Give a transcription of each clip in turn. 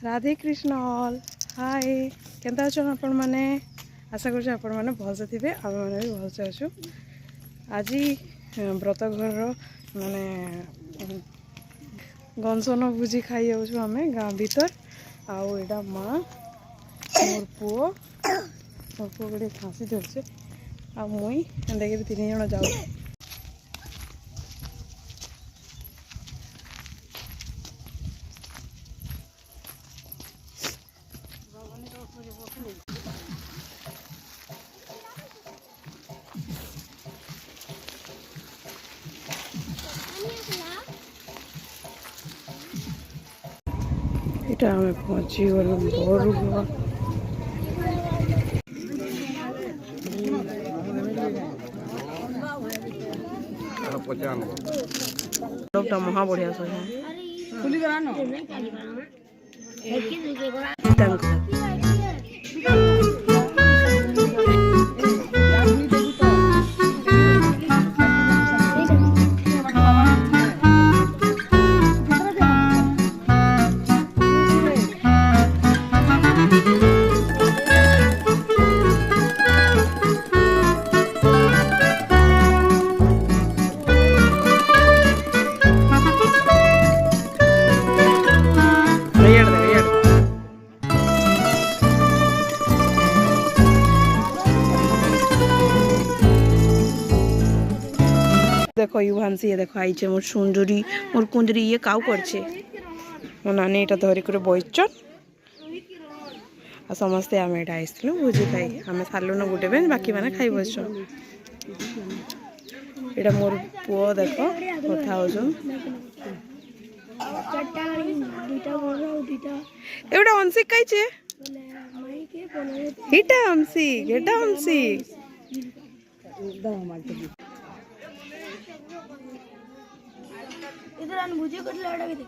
Radhe Krishna all hi केंता अच्छन आपण माने आशा कर आपण माने भल से थे आम मैंने भी भल से अच्छु आज व्रत घर माने गंसन भोजी खाई जाऊँ आम गाँ भीतर आईटा माँ मोर पुओ गोटे खाँसी धरছে आ मुई देखिए 3 जन जाऊ इटा हमें पहुँची गलु बरुआ महा बढ़िया सब देखो युवांशी देखो आई मोर सुंदरी मोर कुंदरी ये काउ करछे मो नानी एटा धरी करे बइचन आ समस्ते आम एटा आइसलु भोजी खाई आम सारलु न गुटे बेन बाकी माने खाई बसछन एटा मोर पुओ देखो कथा होजन एटा अंशी खाइछे हिटा अंशी गेटा अंशी इधर आन भुजी कर लाडा के देख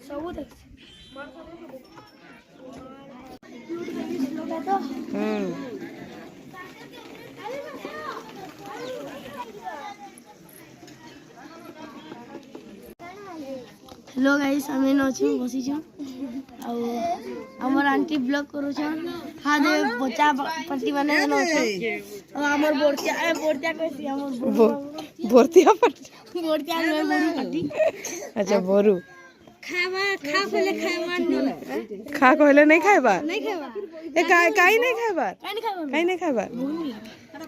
सब देख हेलो गाइस हमें नछी बसी छ आ हमर आंटी ब्लॉग करू छ हां दे बच्चा पट्टी बने न छ आ हमर बोरतिया कैसी हमर बोरतिया पट्टी बोरतिया में बोरू पट्टी अच्छा बोरू खा कहले खावा खा कहले नहीं खाइबा ए काई नहीं खाइबा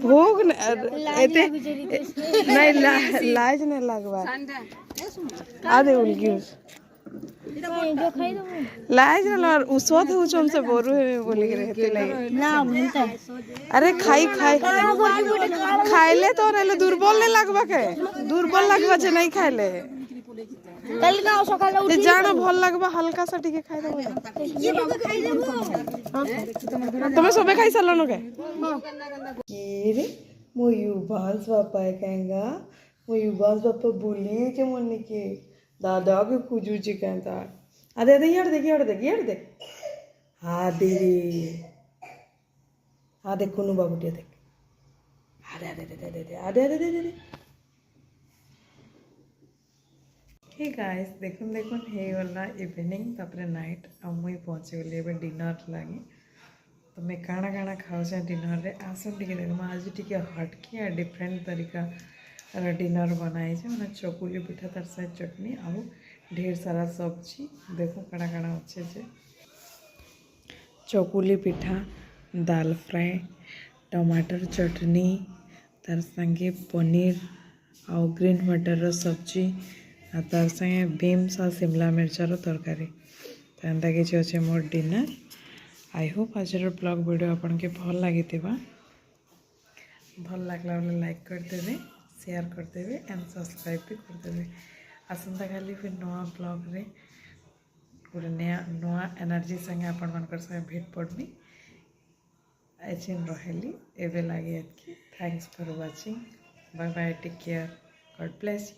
भोग एते नहीं लाज नहीं लगबा आदे उलगी जो खाई दो लाज न लर उसवत हो चम से बोरू है बोली के रहते लगे ना भूलता अरे खाई खाइले तो रहले दुर्बल नहीं लगबा के दुर्बल लगबा जे नहीं खाइले कल का सकाळ ते जानो भल लगबा हल्का सा टिके खाइ देबो ये तो खाई देबो तुम सबे खाई सारलो के रे मो युवांश बापा कहंगा मो युवांश बापा बोली के मन्ने के दादा के खुजू जी कहता अरे अरे यार देख हाँ दे हाँ देख कुनु बाबूटिया देख अरे हे गाइस देखुन हे गला इवनिंग तापर नाइट आ मुई पहुँची गली एबे डिनर लगी तो मैं काना काना खाऊ डिनर रे आसन टिके देखमा आज टिके हटके आ डिफरेंट तरीका डिनर बनाई मैंने चकुली पिठा तार साथ चटनी आउ ढेर सारा सब्जी देखो कड़ा कड़ा अच्छे से चकुली पिठा दाल फ्राए टमाटर चटनी तार संगे पनीर आउ ग्रीन मटर सब्जी आ तार संगे बीन्स आ शिमला मिर्चार तरकारी तो एंता किसी अच्छे मोर डिनर आई होप आज ब्लॉग वीडियो आपन के भल लगी भल लगला बोले लाइक करदेवे शेयर करदेवे एंड सब्सक्राइब भी करदेवे आसंता खाली फिर नवा ब्लॉग रे गोटे नया एनर्जी संगे आपण मानकर संगे भेट पड़मी एचिन रहेली एवे लगे thanks for watching bye bye take care God bless you.